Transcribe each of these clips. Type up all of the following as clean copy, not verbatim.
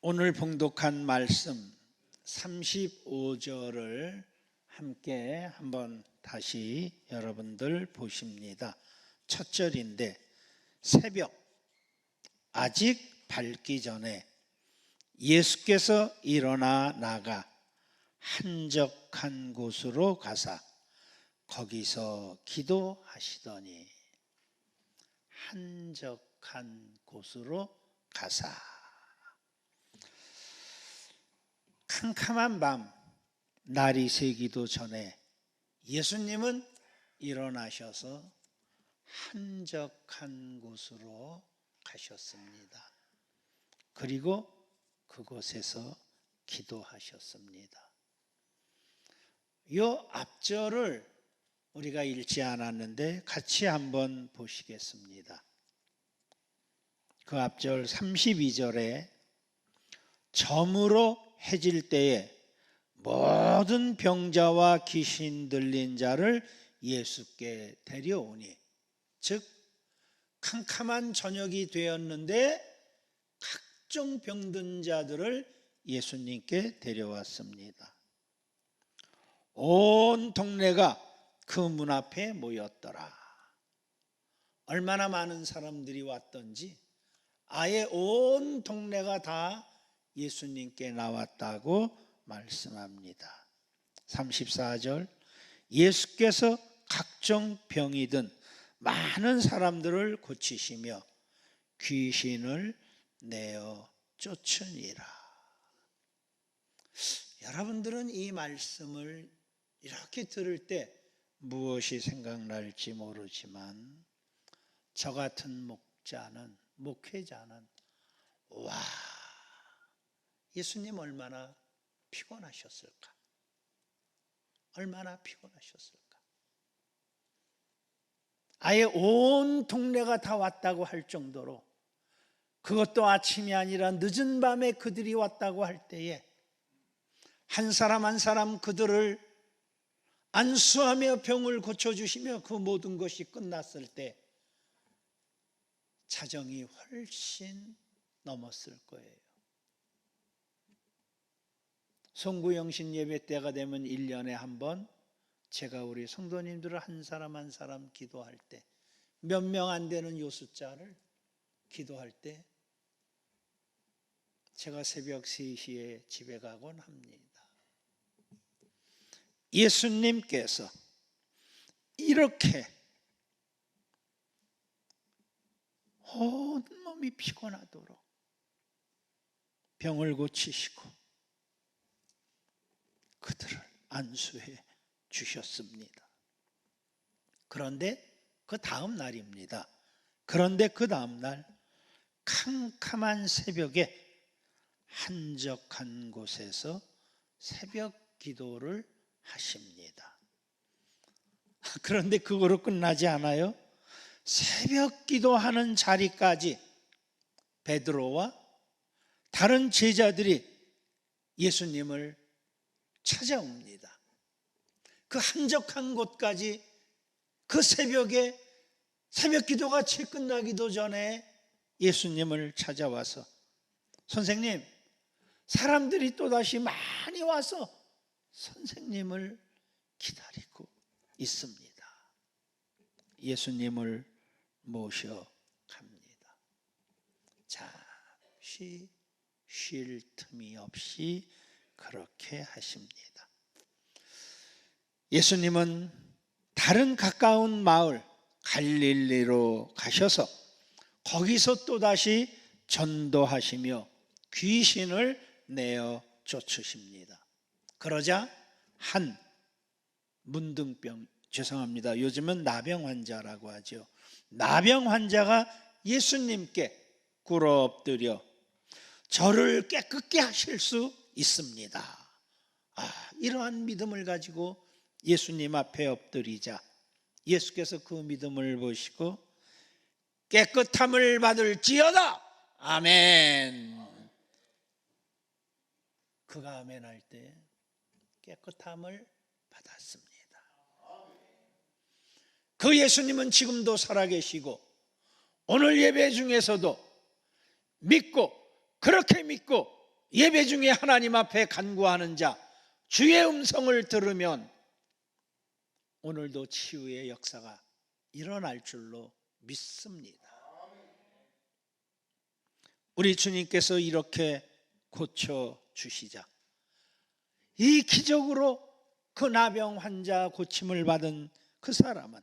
오늘 봉독한 말씀 35절을 함께 한번 다시 여러분들 보십니다. 첫 절인데, 새벽 아직 밝기 전에 예수께서 일어나 나가 한적한 곳으로 가사 거기서 기도하시더니. 한적한 곳으로 가사. 캄캄한 밤 날이 새기도 전에 예수님은 일어나셔서 한적한 곳으로 가셨습니다. 그리고 그곳에서 기도하셨습니다. 이 앞절을 우리가 읽지 않았는데 같이 한번 보시겠습니다. 그 앞절 32절에 저물어 해질 때에 모든 병자와 귀신 들린 자를 예수께 데려오니, 즉 캄캄한 저녁이 되었는데 각종 병든 자들을 예수님께 데려왔습니다. 온 동네가 그 문 앞에 모였더라. 얼마나 많은 사람들이 왔던지 아예 온 동네가 다 예수님께 나왔다고 말씀합니다. 34절, 예수께서 각종 병이 든 많은 사람들을 고치시며 귀신을 내어 쫓으니라. 여러분들은 이 말씀을 이렇게 들을 때 무엇이 생각날지 모르지만, 저 같은 목회자는 와, 예수님 얼마나 피곤하셨을까? 얼마나 피곤하셨을까? 아예 온 동네가 다 왔다고 할 정도로, 그것도 아침이 아니라 늦은 밤에 그들이 왔다고 할 때에 한 사람 한 사람 그들을 안수하며 병을 고쳐주시며 그 모든 것이 끝났을 때 자정이 훨씬 넘었을 거예요. 송구영신 예배 때가 되면 1년에 한 번 제가 우리 성도님들을 한 사람 한 사람 기도할 때, 몇 명 안 되는 요 숫자를 기도할 때 제가 새벽 3시에 집에 가곤 합니다. 예수님께서 이렇게 온 몸이 피곤하도록 병을 고치시고 그들을 안수해 주셨습니다. 그런데 그 다음 날입니다. 그런데 그 다음 날 캄캄한 새벽에 한적한 곳에서 새벽 기도를 하십니다. 그런데 그거로 끝나지 않아요. 새벽 기도하는 자리까지 베드로와 다른 제자들이 예수님을 찾아옵니다. 그 한적한 곳까지 그 새벽에, 새벽 기도가 채 끝나기도 전에 예수님을 찾아와서, 선생님, 사람들이 또다시 많이 와서 선생님을 기다리고 있습니다. 예수님을 모셔갑니다. 잠시 쉴 틈이 없이 그렇게 하십니다. 예수님은 다른 가까운 마을 갈릴리로 가셔서 거기서 또다시 전도하시며 귀신을 내어 쫓으십니다. 그러자 한 문둥병, 죄송합니다, 요즘은 나병 환자라고 하죠. 나병 환자가 예수님께 꿇어 엎드려 저를 깨끗게 하실 수 있습니다. 이러한 믿음을 가지고 예수님 앞에 엎드리자 예수께서 그 믿음을 보시고 깨끗함을 받을지어다. 아멘. 그가 아멘할 때 깨끗함을 받았습니다. 그 예수님은 지금도 살아계시고 오늘 예배 중에서도 믿고, 그렇게 믿고 예배 중에 하나님 앞에 간구하는 자, 주의 음성을 들으면 오늘도 치유의 역사가 일어날 줄로 믿습니다. 우리 주님께서 이렇게 고쳐주시자 이 기적으로 그 나병 환자 고침을 받은 그 사람은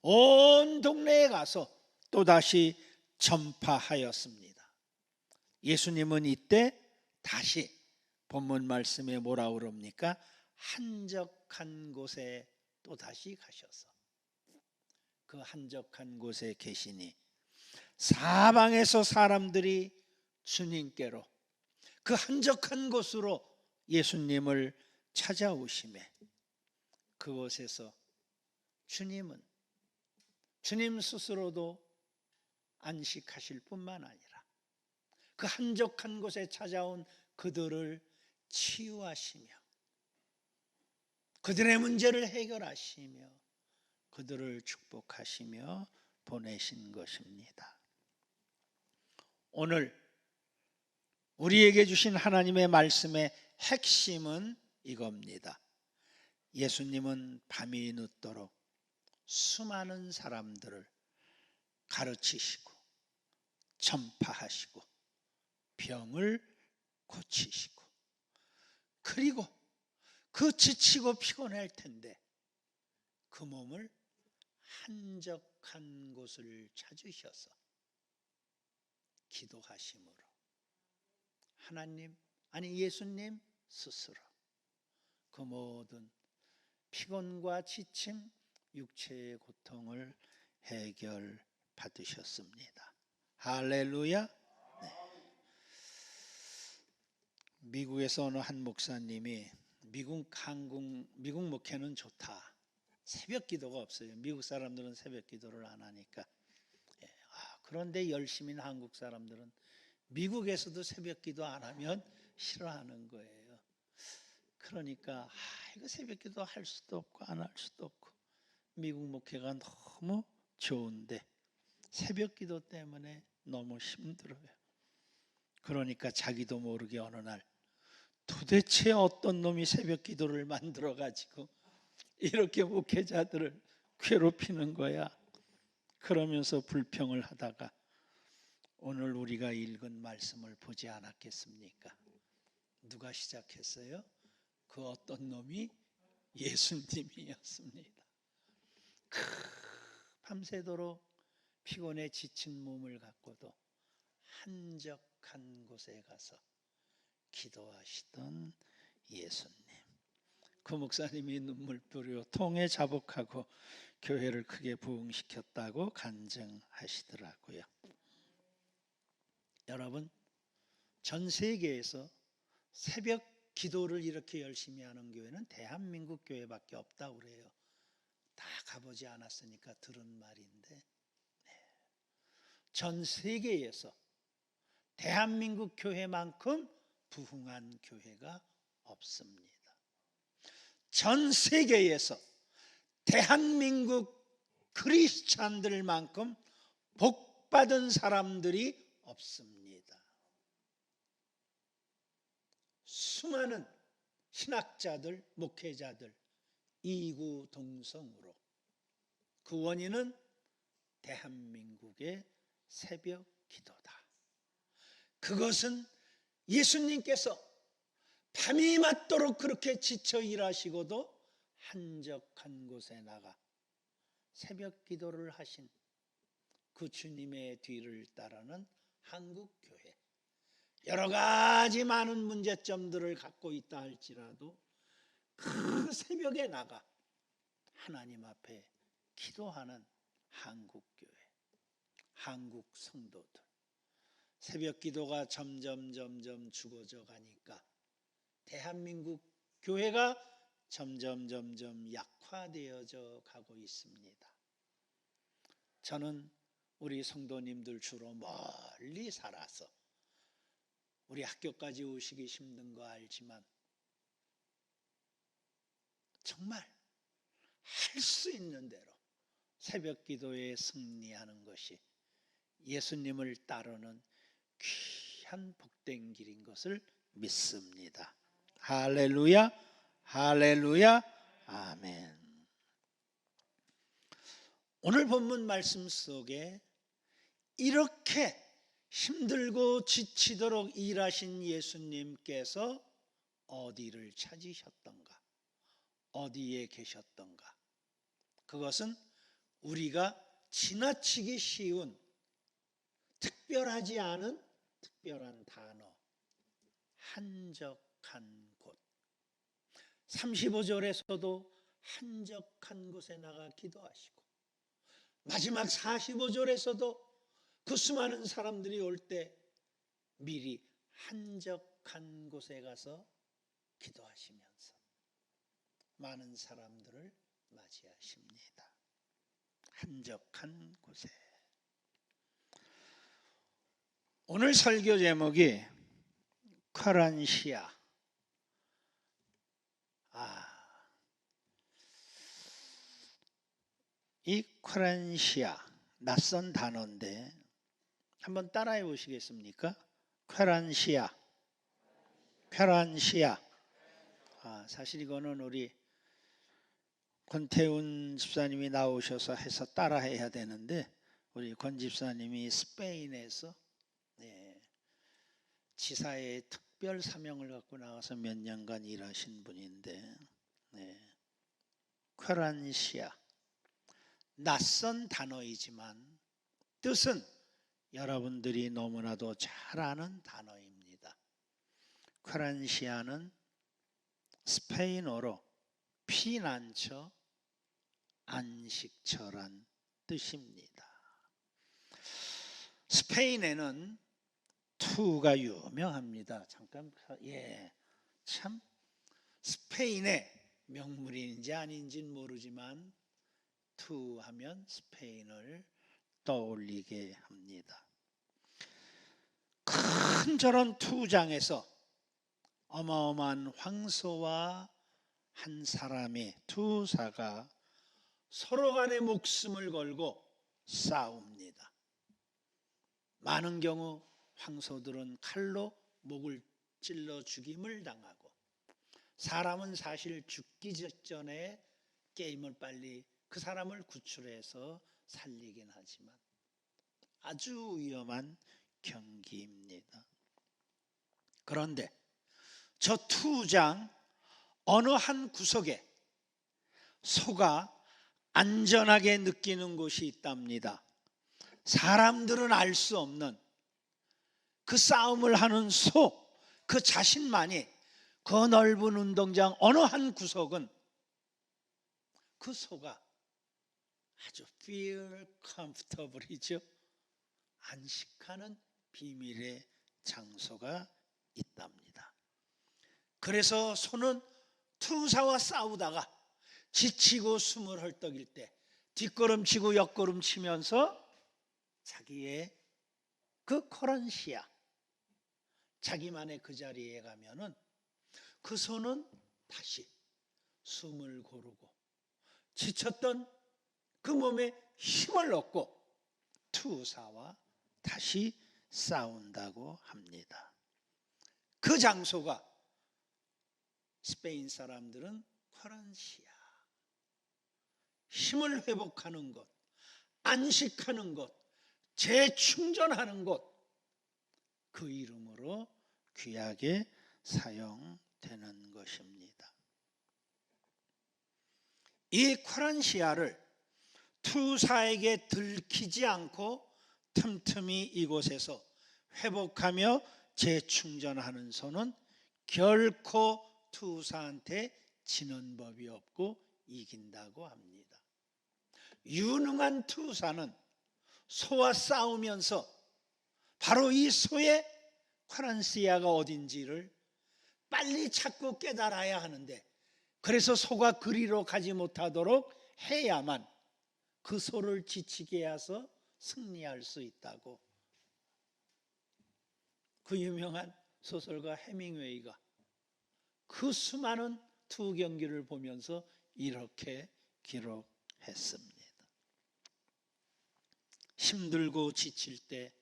온 동네에 가서 또다시 전파하였습니다. 예수님은 이때 다시 본문 말씀에 뭐라 그럽니까? 한적한 곳에 또다시 가셔서 그 한적한 곳에 계시니 사방에서 사람들이 주님께로 그 한적한 곳으로 예수님을 찾아오시매 그곳에서 주님은 주님 스스로도 안식하실 뿐만 아니라 그 한적한 곳에 찾아온 그들을 치유하시며 그들의 문제를 해결하시며 그들을 축복하시며 보내신 것입니다. 오늘 우리에게 주신 하나님의 말씀의 핵심은 이겁니다. 예수님은 밤이 늦도록 수많은 사람들을 가르치시고 전파하시고 병을 고치시고 그리고 그 지치고 피곤할 텐데 그 몸을 한적한 곳을 찾으셔서 기도하심으로 하나님, 아니 예수님 스스로 그 모든 피곤과 지침, 육체의 고통을 해결받으셨습니다. 할렐루야. 네. 미국에서 어느 한 목사님이 미국 목회는 좋다. 새벽 기도가 없어요. 미국 사람들은 새벽 기도를 안 하니까. 그런데 열심인 한국 사람들은 미국에서도 새벽 기도 안 하면 싫어하는 거예요. 그러니까 이거 새벽 기도 할 수도 없고 안 할 수도 없고 미국 목회가 너무 좋은데 새벽 기도 때문에 너무 힘들어요. 그러니까 자기도 모르게 어느 날 도대체 어떤 놈이 새벽 기도를 만들어 가지고 이렇게 목회자들을 괴롭히는 거야. 그러면서 불평을 하다가 오늘 우리가 읽은 말씀을 보지 않았겠습니까? 누가 시작했어요? 그 어떤 놈이 예수님이었습니다. 밤새도록 피곤에 지친 몸을 갖고도 한적한 곳에 가서 기도하시던 예수님. 그 목사님이 눈물부려 통에 자복하고 교회를 크게 부흥시켰다고 간증하시더라고요. 여러분, 전 세계에서 새벽 기도를 이렇게 열심히 하는 교회는 대한민국 교회밖에 없다고 그래요. 다 가보지 않았으니까 들은 말인데 전 세계에서 대한민국 교회만큼 부흥한 교회가 없습니다. 전 세계에서 대한민국 크리스찬들만큼 복받은 사람들이 없습니다. 수많은 신학자들, 목회자들 이구동성으로 그 원인은 대한민국의 새벽 기도다. 그것은 예수님께서 밤이 맞도록 그렇게 지쳐 일하시고도 한적한 곳에 나가 새벽 기도를 하신 그 주님의 뒤를 따르는 한국교회, 여러 가지 많은 문제점들을 갖고 있다 할지라도 그 새벽에 나가 하나님 앞에 기도하는 한국교회, 한국 성도들, 새벽 기도가 점점 죽어져 가니까 대한민국 교회가 점점 약화되어져 가고 있습니다. 저는 우리 성도님들 주로 멀리 살아서 우리 학교까지 오시기 힘든 거 알지만 정말 할 수 있는 대로 새벽 기도에 승리하는 것이 예수님을 따르는 귀한 복된 길인 것을 믿습니다. 할렐루야, 할렐루야, 아멘. 오늘 본문 말씀 속에 이렇게 힘들고 지치도록 일하신 예수님께서 어디를 찾으셨던가, 어디에 계셨던가, 그것은 우리가 지나치기 쉬운 특별하지 않은 특별한 단어, 한적한 곳. 35절에서도 한적한 곳에 나가 기도하시고, 마지막 45절에서도 그 수많은 사람들이 올 때 미리 한적한 곳에 가서 기도하시면서 많은 사람들을 맞이하십니다. 한적한 곳에. 오늘 설교 제목이 쿼란시아. 이 쿼란시아, 낯선 단어인데 한번 따라해 보시겠습니까? 쿼란시아. 쿼란시아. 사실 이거는 우리 권태훈 집사님이 나오셔서 해서 따라해야 되는데, 우리 권 집사님이 스페인에서 지사의 특별 사명을 갖고 나와서 몇 년간 일하신 분인데, 쿼란시아, 낯선 단어이지만 뜻은 여러분들이 너무나도 잘 아는 단어입니다. 쿼란시아는 스페인어로 피난처, 안식처란 뜻입니다. 스페인에는 투가 유명합니다. 잠깐, 참 스페인의 명물인지 아닌지는 모르지만 투 하면 스페인을 떠올리게 합니다. 큰 저런 투장에서 어마어마한 황소와 한 사람의 투사가 서로 간에 목숨을 걸고 싸웁니다. 많은 경우 황소들은 칼로 목을 찔러 죽임을 당하고, 사람은 사실 죽기 직전에 게임을 빨리 그 사람을 구출해서 살리긴 하지만 아주 위험한 경기입니다. 그런데 저 투장 어느 한 구석에 소가 안전하게 느끼는 곳이 있답니다. 사람들은 알 수 없는 그 싸움을 하는 소, 그 자신만이 그 넓은 운동장 어느 한 구석은 그 소가 아주 feel comfortable이죠. 안식하는 비밀의 장소가 있답니다. 그래서 소는 투사와 싸우다가 지치고 숨을 헐떡일 때 뒷걸음치고 옆걸음치면서 자기의 그 쿼란시아, 자기만의 그 자리에 가면은 그 소는 다시 숨을 고르고 지쳤던 그 몸에 힘을 얻고 투사와 다시 싸운다고 합니다. 그 장소가 스페인 사람들은 쿼란시아, 힘을 회복하는 곳, 안식하는 곳, 재충전하는 곳, 그 이름으로 귀하게 사용되는 것입니다. 이 쿼란시아를 투사에게 들키지 않고 틈틈이 이곳에서 회복하며 재충전하는 소는 결코 투사한테 지는 법이 없고 이긴다고 합니다. 유능한 투사는 소와 싸우면서 바로 이 소의 쿼란시아가 어딘지를 빨리 찾고 깨달아야 하는데, 그래서 소가 그리로 가지 못하도록 해야만 그 소를 지치게 해서 승리할 수 있다고 그 유명한 소설가 해밍웨이가 그 수많은 투 경기를 보면서 이렇게 기록했습니다. 힘들고 지칠 때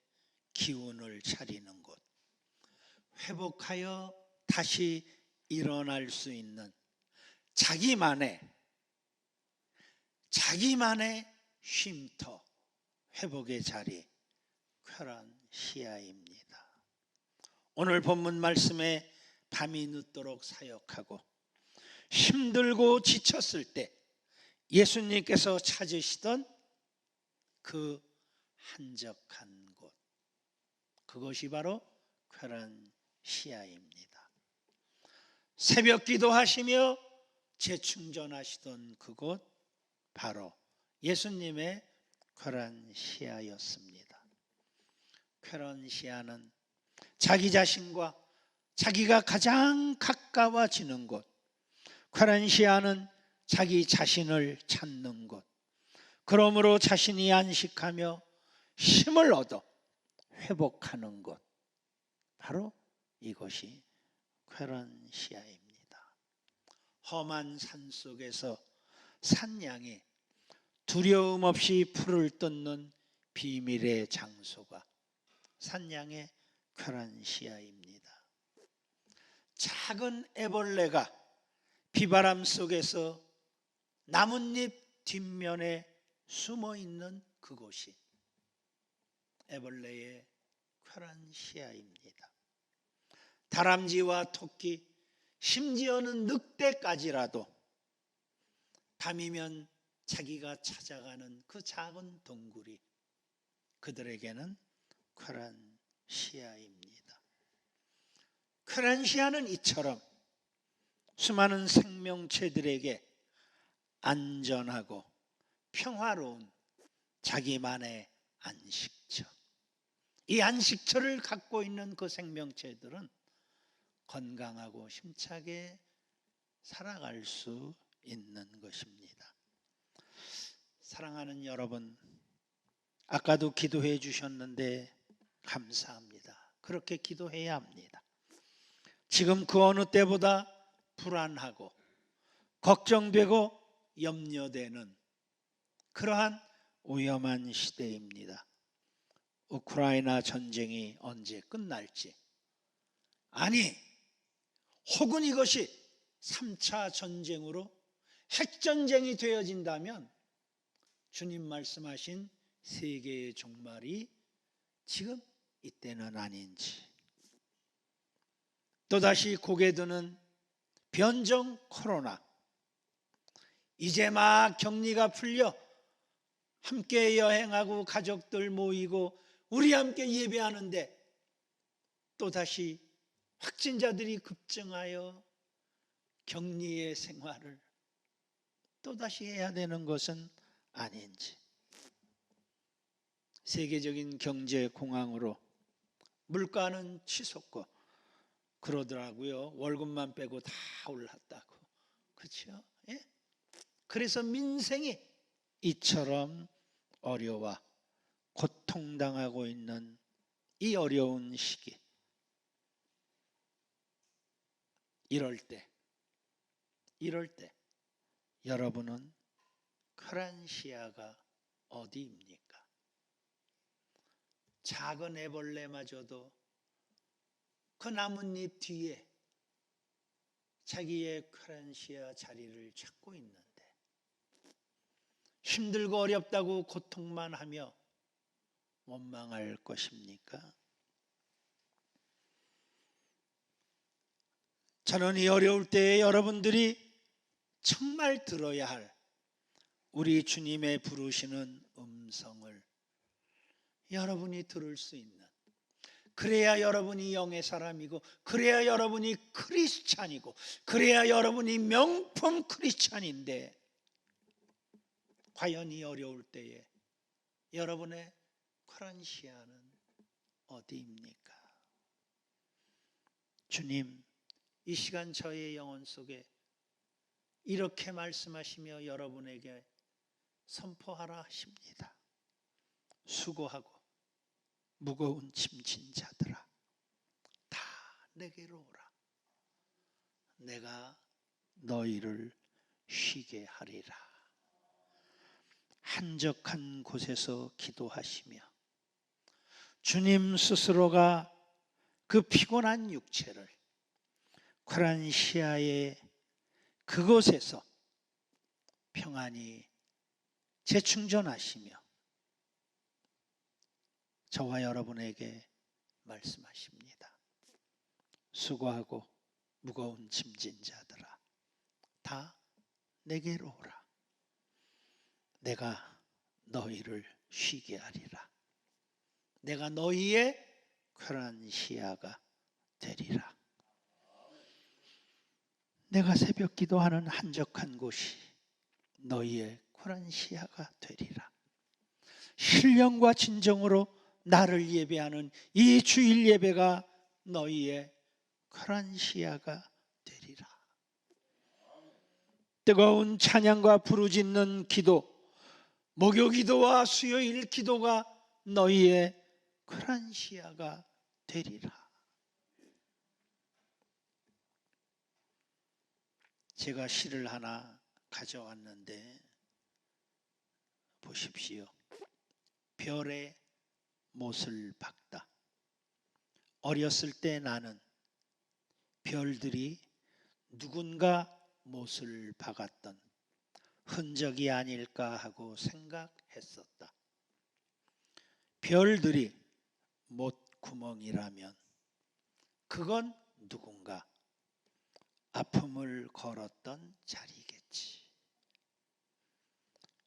기운을 차리는 곳, 회복하여 다시 일어날 수 있는 자기만의 쉼터, 회복의 자리, 쾌란시야입니다. 오늘 본문 말씀에 밤이 늦도록 사역하고 힘들고 지쳤을 때 예수님께서 찾으시던 그 한적한 곳, 그것이 바로 쾌란시야입니다. 새벽 기도하시며 재충전하시던 그곳, 바로 예수님의 쾌란시야였습니다. 쾌란시야는 자기 자신과 자기가 가장 가까워지는 곳, 쾌란시야는 자기 자신을 찾는 곳, 그러므로 자신이 안식하며 힘을 얻어 회복하는 곳, 바로 이것이 쾌란시야입니다. 험한 산 속에서 산양이 두려움 없이 풀을 뜯는 비밀의 장소가 산양의 쾌란시야입니다. 작은 애벌레가 비바람 속에서 나뭇잎 뒷면에 숨어 있는 그곳이 애벌레의 쾌란시야입니다. 다람쥐와 토끼, 심지어는 늑대까지라도 밤이면 자기가 찾아가는 그 작은 동굴이 그들에게는 쾌란시야입니다. 쾌란시야는 이처럼 수많은 생명체들에게 안전하고 평화로운 자기만의 안식처, 이 안식처를 갖고 있는 그 생명체들은 건강하고 힘차게 살아갈 수 있는 것입니다. 사랑하는 여러분, 아까도 기도해 주셨는데 감사합니다. 그렇게 기도해야 합니다. 지금 그 어느 때보다 불안하고 걱정되고 염려되는 그러한 위험한 시대입니다. 우크라이나 전쟁이 언제 끝날지, 아니 혹은 이것이 3차 전쟁으로 핵전쟁이 되어진다면 주님 말씀하신 세계의 종말이 지금 이때는 아닌지, 또다시 고개 드는 변종 코로나, 이제 막 격리가 풀려 함께 여행하고 가족들 모이고 우리 함께 예배하는데 또다시 확진자들이 급증하여 격리의 생활을 또다시 해야 되는 것은 아닌지, 세계적인 경제 공황으로 물가는 치솟고 그러더라고요. 월급만 빼고 다 올랐다고. 그렇죠? 예? 그래서 민생이 이처럼 어려워 고통당하고 있는 이 어려운 시기, 이럴 때 여러분은 쾌란시야가 어디입니까? 작은 애벌레마저도 그 나뭇잎 뒤에 자기의 쾌란시야 자리를 찾고 있는데 힘들고 어렵다고 고통만 하며 원망할 것입니까? 저는 이 어려울 때에 여러분들이 정말 들어야 할 우리 주님의 부르시는 음성을 여러분이 들을 수 있는, 그래야 여러분이 영의 사람이고, 그래야 여러분이 크리스찬이고, 그래야 여러분이 명품 크리스찬인데, 과연 이 어려울 때에 여러분의 쾌란시야는 어디입니까? 주님, 이 시간 저의 영혼 속에 이렇게 말씀하시며 여러분에게 선포하라 하십니다. 수고하고 무거운 짐진 자들아, 다 내게로 오라. 내가 너희를 쉬게 하리라. 한적한 곳에서 기도하시며 주님 스스로가 그 피곤한 육체를 코란시아의 그곳에서 평안히 재충전하시며 저와 여러분에게 말씀하십니다. 수고하고 무거운 짐진 자들아, 다 내게로 오라. 내가 너희를 쉬게 하리라. 내가 너희의 코란시아가 되리라. 내가 새벽 기도하는 한적한 곳이 너희의 코란시아가 되리라. 신령과 진정으로 나를 예배하는 이 주일 예배가 너희의 코란시아가 되리라. 뜨거운 찬양과 부르짖는 기도, 목요 기도와 수요일 기도가 너희의 코란시아가 되리라. 제가 시를 하나 가져왔는데 보십시오. 별의 못을 박다. 어렸을 때 나는 별들이 누군가 못을 박았던 흔적이 아닐까 하고 생각했었다. 별들이 못구멍이라면 그건 누군가 아픔을 걸었던 자리겠지.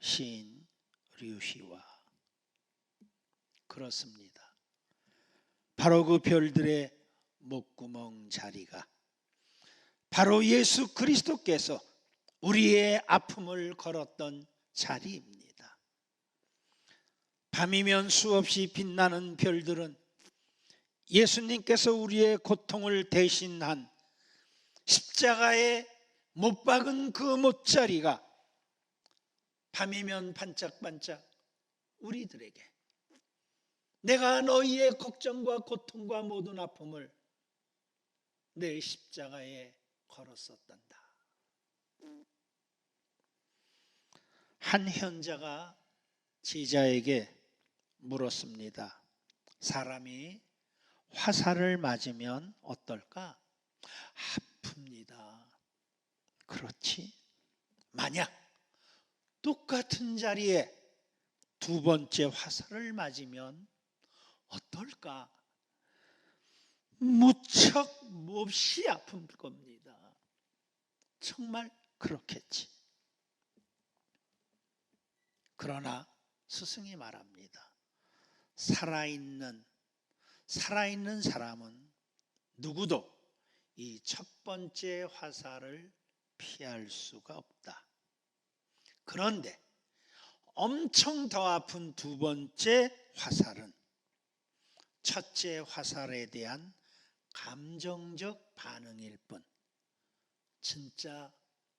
시인 류시와 그렇습니다. 바로 그 별들의 목구멍 자리가 바로 예수 그리스도께서 우리의 아픔을 걸었던 자리입니다. 밤이면 수없이 빛나는 별들은 예수님께서 우리의 고통을 대신한 십자가에 못 박은 그 못자리가 밤이면 반짝반짝 우리들에게 내가 너희의 걱정과 고통과 모든 아픔을 내 십자가에 걸었었단다. 한 현자가 제자에게 물었습니다. 사람이 화살을 맞으면 어떨까? 아픕니다. 그렇지? 만약 똑같은 자리에 두 번째 화살을 맞으면 어떨까? 무척 몹시 아플 겁니다. 정말 그렇겠지. 그러나 스승이 말합니다. 살아있는 사람은 누구도 이 첫 번째 화살을 피할 수가 없다. 그런데 엄청 더 아픈 두 번째 화살은 첫째 화살에 대한 감정적 반응일 뿐 진짜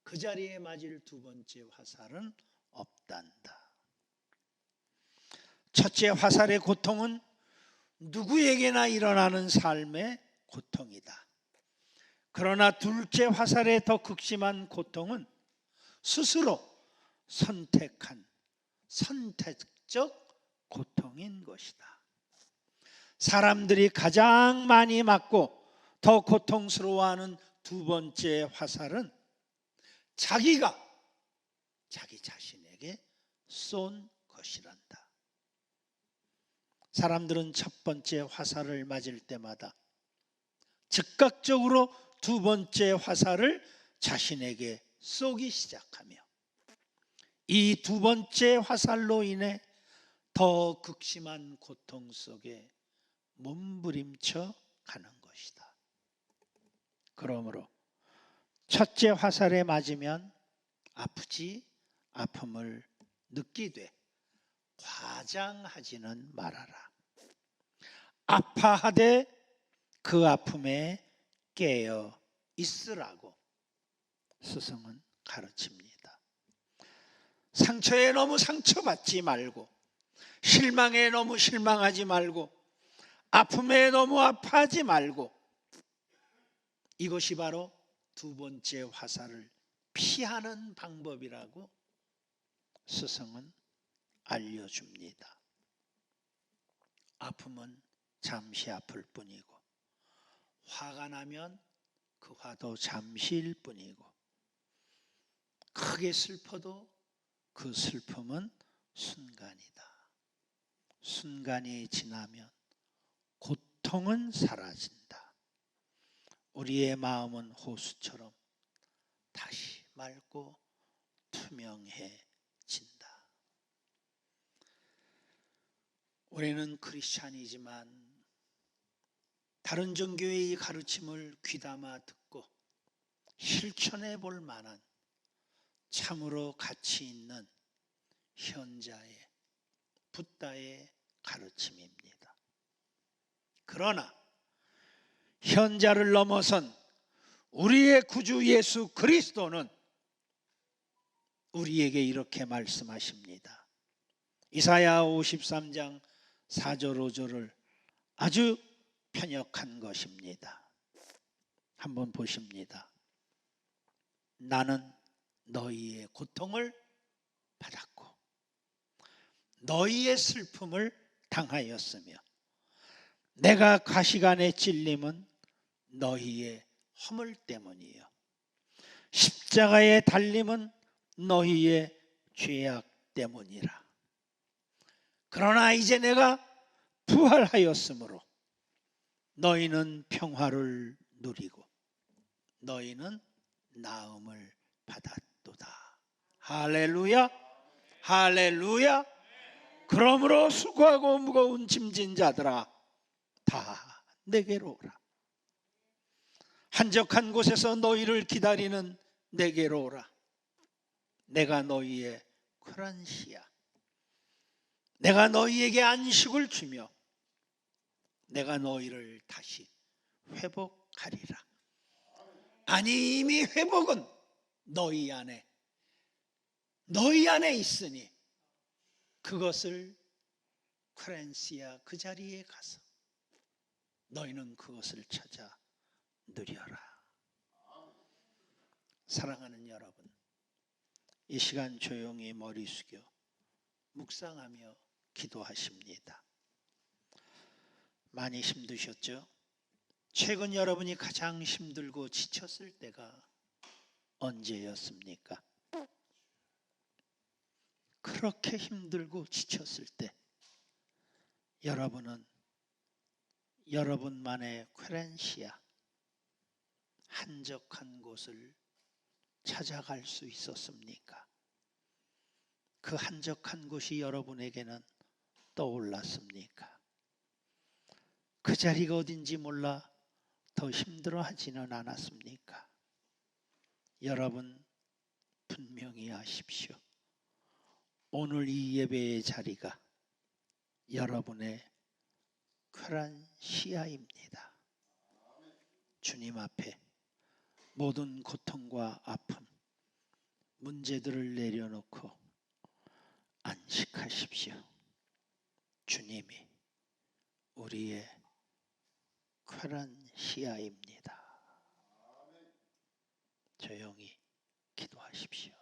그 자리에 맞을 두 번째 화살은 없단다. 첫째 화살의 고통은 누구에게나 일어나는 삶의 고통이다. 그러나 둘째 화살의 더 극심한 고통은 스스로 선택한 선택적 고통인 것이다. 사람들이 가장 많이 맞고 더 고통스러워하는 두 번째 화살은 자기가 자기 자신에게 쏜 것이란다. 사람들은 첫 번째 화살을 맞을 때마다 즉각적으로 두 번째 화살을 자신에게 쏘기 시작하며 이 두 번째 화살로 인해 더 극심한 고통 속에 몸부림쳐 가는 것이다. 그러므로 첫째 화살에 맞으면 아프지 아픔을 느끼되 과장하지는 말아라. 아파하되 그 아픔에 깨어 있으라고 스승은 가르칩니다. 상처에 너무 상처받지 말고 실망에 너무 실망하지 말고 아픔에 너무 아파하지 말고 이것이 바로 두 번째 화살을 피하는 방법이라고 스승은 알려줍니다. 아픔은 잠시 아플 뿐이고 화가 나면 그 화도 잠시일 뿐이고 크게 슬퍼도 그 슬픔은 순간이다. 순간이 지나면 고통은 사라진다. 우리의 마음은 호수처럼 다시 맑고 투명해진다. 우리는 크리스찬이지만 다른 종교의 가르침을 귀담아 듣고 실천해 볼 만한 참으로 가치 있는 현자의 붓다의 가르침입니다. 그러나 현자를 넘어선 우리의 구주 예수 그리스도는 우리에게 이렇게 말씀하십니다. 이사야 53장 4절 5절을 아주 편역한 것입니다. 한번 보십니다. 나는 너희의 고통을 받았고 너희의 슬픔을 당하였으며 내가 가시관에 찔림은 너희의 허물 때문이요 십자가에 달림은 너희의 죄악 때문이라. 그러나 이제 내가 부활하였으므로 너희는 평화를 누리고 너희는 나음을 받았도다. 할렐루야, 할렐루야. 그러므로 수고하고 무거운 짐진 자들아 다 내게로 오라. 한적한 곳에서 너희를 기다리는 내게로 오라. 내가 너희의 쿨한 시야. 내가 너희에게 안식을 주며 내가 너희를 다시 회복하리라. 아니 이미 회복은 너희 안에 있으니 그것을 크랜시아 그 자리에 가서 너희는 그것을 찾아 누려라. 사랑하는 여러분, 이 시간 조용히 머리 숙여 묵상하며 기도하십니다. 많이 힘드셨죠? 최근 여러분이 가장 힘들고 지쳤을 때가 언제였습니까? 그렇게 힘들고 지쳤을 때 여러분은 여러분만의 쾌렌시아 한적한 곳을 찾아갈 수 있었습니까? 그 한적한 곳이 여러분에게는 떠올랐습니까? 그 자리가 어딘지 몰라 더 힘들어하지는 않았습니까? 여러분 분명히 아십시오. 오늘 이 예배의 자리가 여러분의 쾌란시아입니다. 주님 앞에 모든 고통과 아픔, 문제들을 내려놓고 안식하십시오. 주님이 우리의 쾌란시아입니다. 조용히 기도하십시오.